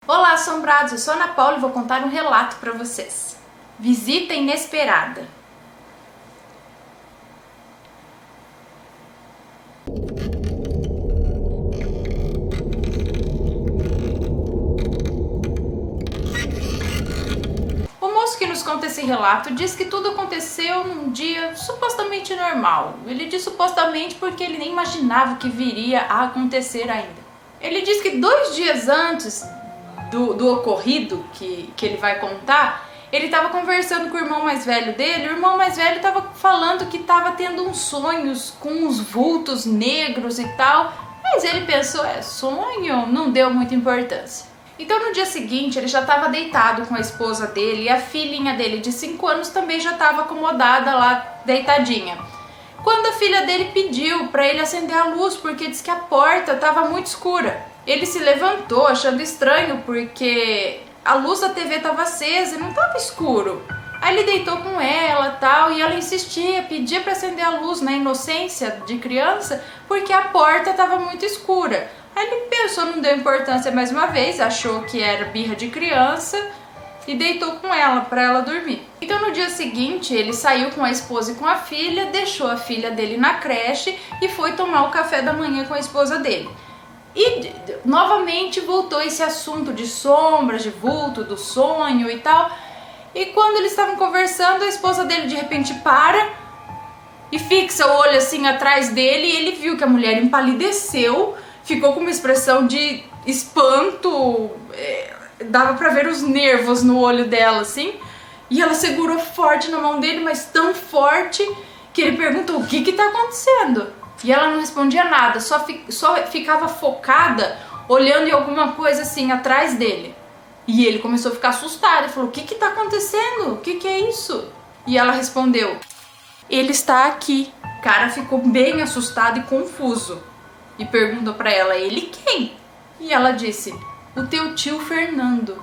Olá, assombrados! Eu sou a Ana Paula e vou contar um relato para vocês. Visita inesperada. O moço que nos conta esse relato diz que tudo aconteceu num dia supostamente normal. Ele diz supostamente porque ele nem imaginava o que viria a acontecer ainda. Ele diz que 2 dias antes do ocorrido que ele vai contar, ele estava conversando com o irmão mais velho dele. O irmão mais velho estava falando que estava tendo uns sonhos com uns vultos negros e tal, mas ele pensou, sonho? Não deu muita importância. Então no dia seguinte ele já estava deitado com a esposa dele e a filhinha dele de 5 anos também já estava acomodada lá, deitadinha. Quando a filha dele pediu para ele acender a luz porque disse que a porta estava muito escura. Ele se levantou achando estranho porque a luz da TV estava acesa e não estava escuro. Aí ele deitou com ela tal, e ela insistia, pedia para acender a luz na inocência de criança porque a porta estava muito escura. Aí ele pensou, não deu importância mais uma vez, achou que era birra de criança e deitou com ela para ela dormir. Então no dia seguinte ele saiu com a esposa e com a filha, deixou a filha dele na creche e foi tomar o café da manhã com a esposa dele. E novamente voltou esse assunto de sombras, de vulto, do sonho e tal. E quando eles estavam conversando, a esposa dele de repente para e fixa o olho assim atrás dele, e ele viu que a mulher empalideceu, ficou com uma expressão de espanto, dava pra ver os nervos no olho dela assim, e ela segurou forte na mão dele, mas tão forte que ele perguntou: o que tá acontecendo? E ela não respondia nada, só ficava focada olhando em alguma coisa assim atrás dele. E ele começou a ficar assustado e falou: o que tá acontecendo? O que é isso? E ela respondeu: ele está aqui. O cara ficou bem assustado e confuso e perguntou pra ela: ele quem? E ela disse: o teu tio Fernando.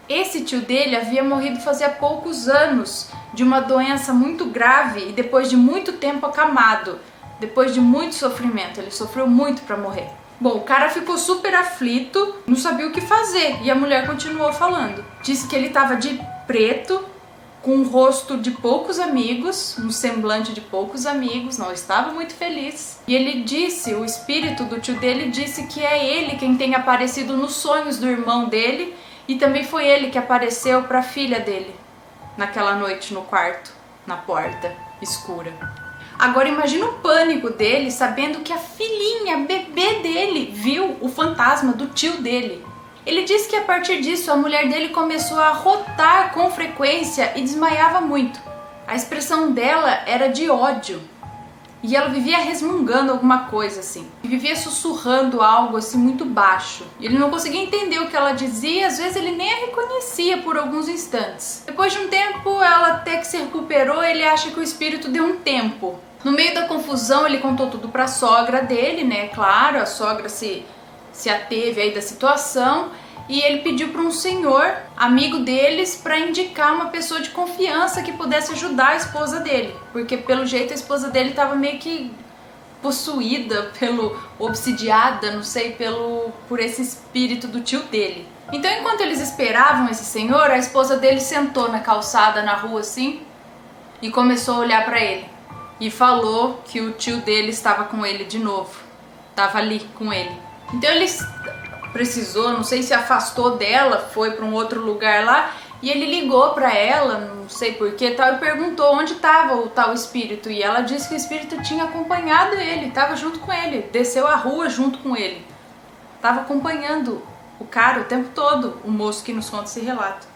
Esse tio dele havia morrido fazia poucos anos de uma doença muito grave e depois de muito tempo acamado, depois de muito sofrimento. Ele sofreu muito pra morrer. Bom, o cara ficou super aflito, não sabia o que fazer, e a mulher continuou falando. Disse que ele estava de preto, com um rosto de poucos amigos, um semblante de poucos amigos, não estava muito feliz. E ele disse, o espírito do tio dele disse que é ele quem tem aparecido nos sonhos do irmão dele, e também foi ele que apareceu para a filha dele naquela noite no quarto, na porta escura. Agora imagina o pânico dele sabendo que a filhinha, a bebê dele, viu o fantasma do tio dele. Ele disse que a partir disso a mulher dele começou a rotar com frequência e desmaiava muito. A expressão dela era de ódio. E ela vivia resmungando alguma coisa assim. Vivia sussurrando algo assim muito baixo. Ele não conseguia entender o que ela dizia, às vezes ele nem a reconhecia por alguns instantes. Depois de um tempo, ela até que se recuperou, ele acha que o espírito deu um tempo. No meio da confusão, ele contou tudo pra sogra dele, né? Claro, a sogra se ateve aí da situação. E ele pediu para um senhor, amigo deles, para indicar uma pessoa de confiança que pudesse ajudar a esposa dele. Porque pelo jeito a esposa dele estava meio que possuída, obsidiada, não sei, por esse espírito do tio dele. Então enquanto eles esperavam esse senhor, a esposa dele sentou na calçada, na rua assim, e começou a olhar para ele. E falou que o tio dele estava com ele de novo, estava ali com ele. Então eles precisou, não sei se afastou dela, foi para um outro lugar lá, e ele ligou para ela, não sei porquê, tal, e perguntou onde estava o tal espírito, e ela disse que o espírito tinha acompanhado ele, estava junto com ele, desceu a rua junto com ele, estava acompanhando o cara o tempo todo, o moço que nos conta esse relato.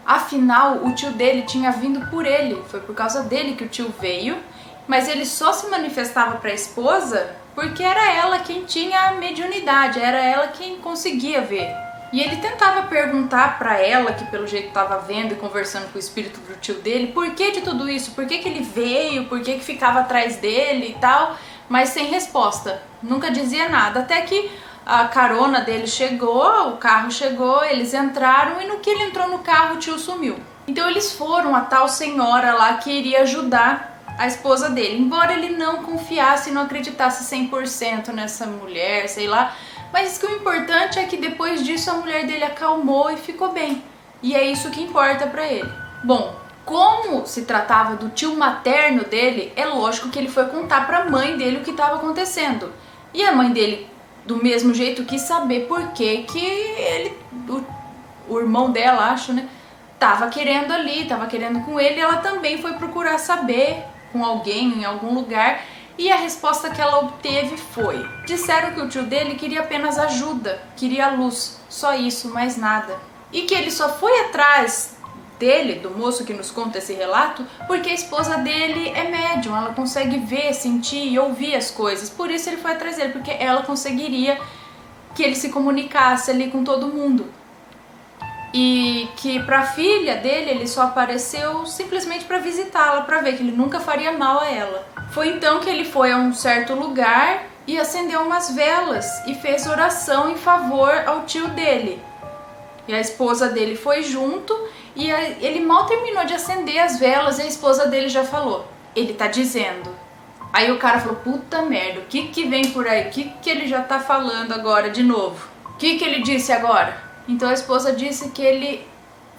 Afinal, o tio dele tinha vindo por ele, foi por causa dele que o tio veio, mas ele só se manifestava para a esposa porque era ela quem tinha a mediunidade, era ela quem conseguia ver. E ele tentava perguntar para ela, que pelo jeito estava vendo e conversando com o espírito do tio dele, por que de tudo isso, por que ele veio, por que ficava atrás dele e tal, mas sem resposta, nunca dizia nada, até que a carona dele chegou, o carro chegou, eles entraram e no que ele entrou no carro o tio sumiu. Então eles foram a tal senhora lá que iria ajudar a esposa dele, embora ele não confiasse e não acreditasse 100% nessa mulher, sei lá, Mas que o importante é que depois disso a mulher dele acalmou e ficou bem. E é isso que importa pra ele. Bom, como se tratava do tio materno dele, é lógico que ele foi contar pra mãe dele o que estava acontecendo. E a mãe dele, do mesmo jeito, quis saber por que ele, o irmão dela, acho, né, tava querendo ali, tava querendo com ele. E ela também foi procurar saber com alguém em algum lugar. E a resposta que ela obteve foi: disseram que o tio dele queria apenas ajuda, queria luz, só isso, mais nada. E que ele só foi atrás dele, do moço que nos conta esse relato, porque a esposa dele é médium, ela consegue ver, sentir e ouvir as coisas. Por isso ele foi atrás dele, porque ela conseguiria que ele se comunicasse ali com todo mundo. E que para a filha dele ele só apareceu simplesmente para visitá-la, para ver que ele nunca faria mal a ela. Foi então que ele foi a um certo lugar e acendeu umas velas e fez oração em favor ao tio dele. E a esposa dele foi junto e ele mal terminou de acender as velas e a esposa dele já falou: ele tá dizendo. Aí o cara falou: puta merda, o que vem por aí? O que ele já tá falando agora de novo? O que ele disse agora? Então a esposa disse que ele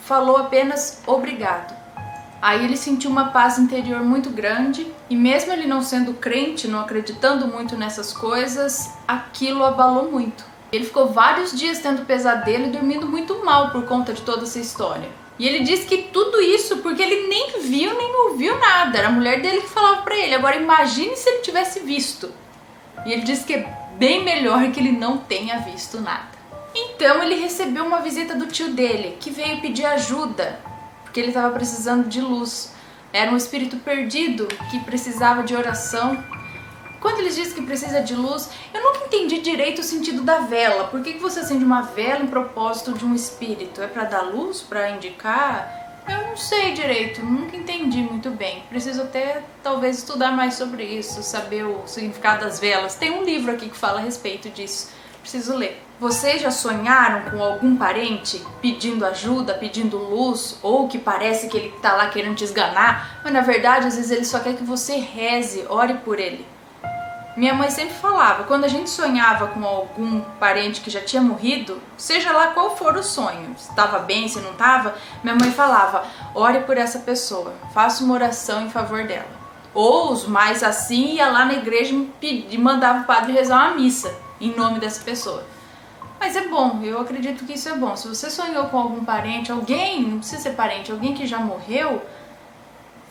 falou apenas obrigado. Aí ele sentiu uma paz interior muito grande e mesmo ele não sendo crente, não acreditando muito nessas coisas, aquilo abalou muito. Ele ficou vários dias tendo pesadelo e dormindo muito mal por conta de toda essa história. E ele disse que tudo isso porque ele nem viu nem ouviu nada, era a mulher dele que falava pra ele. Agora imagine se ele tivesse visto. E ele disse que é bem melhor que ele não tenha visto nada. Então ele recebeu uma visita do tio dele, que veio pedir ajuda, porque ele estava precisando de luz. Era um espírito perdido que precisava de oração. Quando eles dizem que precisa de luz, eu nunca entendi direito o sentido da vela. Por que você acende uma vela em propósito de um espírito? É para dar luz? Para indicar? Eu não sei direito, nunca entendi muito bem. Preciso até talvez estudar mais sobre isso, saber o significado das velas. Tem um livro aqui que fala a respeito disso. Preciso ler. Vocês já sonharam com algum parente pedindo ajuda, pedindo luz, ou que parece que ele tá lá querendo te esganar, mas na verdade às vezes ele só quer que você reze, ore por ele? Minha mãe sempre falava, quando a gente sonhava com algum parente que já tinha morrido, seja lá qual for o sonho, se estava bem, se não estava, minha mãe falava: ore por essa pessoa, faça uma oração em favor dela. Ou os mais assim, ia lá na igreja e mandava o padre rezar uma missa em nome dessa pessoa. Mas é bom, eu acredito que isso é bom. Se você sonhou com algum parente, alguém, não precisa ser parente, alguém que já morreu,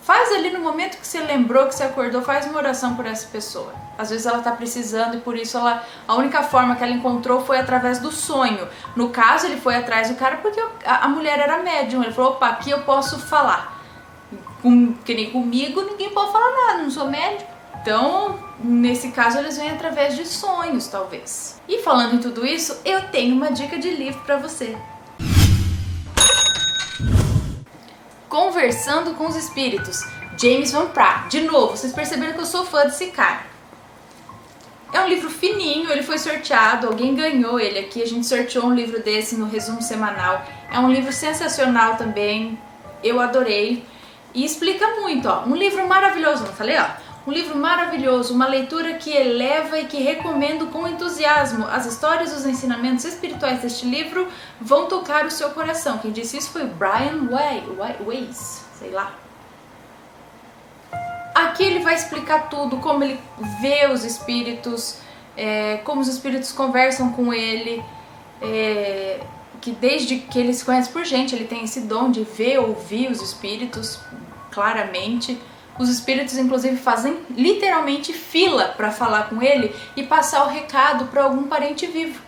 faz ali no momento que você lembrou, que você acordou, faz uma oração por essa pessoa. Às vezes ela está precisando e por isso a única forma que ela encontrou foi através do sonho. No caso, ele foi atrás do cara porque a mulher era médium. Ele falou: opa, aqui eu posso falar. Que nem comigo, ninguém pode falar nada, não sou médium. Então, nesse caso, eles vêm através de sonhos, talvez. E falando em tudo isso, eu tenho uma dica de livro para você. Conversando com os Espíritos, James Van Praagh. De novo, vocês perceberam que eu sou fã desse cara. É um livro fininho, ele foi sorteado, alguém ganhou ele aqui, a gente sorteou um livro desse no resumo semanal. É um livro sensacional também, eu adorei. E explica muito, ó. Um livro maravilhoso, não falei, ó? Um livro maravilhoso, uma leitura que eleva e que recomendo com entusiasmo. As histórias e os ensinamentos espirituais deste livro vão tocar o seu coração. Quem disse isso foi o Brian Weiss, sei lá. Aqui ele vai explicar tudo, como ele vê os espíritos, como os espíritos conversam com ele, que desde que ele se conhece por gente, ele tem esse dom de ver, ouvir os espíritos claramente. Os espíritos, inclusive, fazem literalmente fila para falar com ele e passar o recado para algum parente vivo.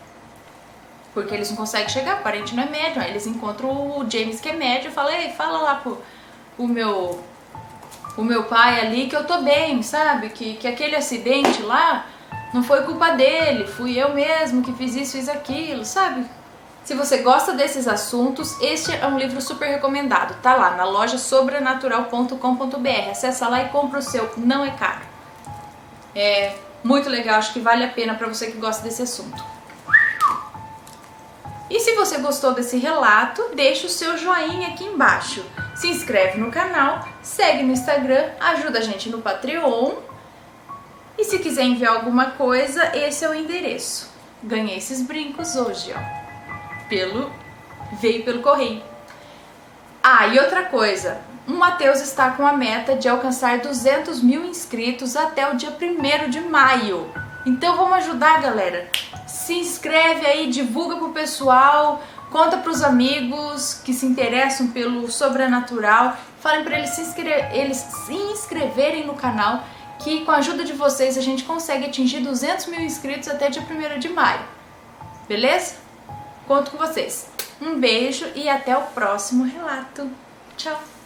Porque eles não conseguem chegar, o parente não é médium. Aí eles encontram o James, que é médium, e falam: ei, fala lá pro o meu pai ali que eu tô bem, sabe? Que aquele acidente lá não foi culpa dele, fui eu mesmo que fiz isso, fiz aquilo, sabe? Se você gosta desses assuntos, este é um livro super recomendado. Tá lá na loja sobrenatural.com.br. Acessa lá e compra o seu, não é caro. É muito legal, acho que vale a pena para você que gosta desse assunto. E se você gostou desse relato, deixa o seu joinha aqui embaixo. Se inscreve no canal, segue no Instagram, ajuda a gente no Patreon. E se quiser enviar alguma coisa, esse é o endereço. Ganhei esses brincos hoje, ó. Veio pelo correio. Ah, e outra coisa, o Matheus está com a meta de alcançar 200 mil inscritos até o dia 1º de maio. Então vamos ajudar, galera. Se inscreve aí, divulga pro pessoal, conta pros amigos que se interessam pelo sobrenatural. Falem para eles se inscreverem no canal, que com a ajuda de vocês a gente consegue atingir 200 mil inscritos até dia 1º de maio. Beleza? Conto com vocês. Um beijo e até o próximo relato. Tchau!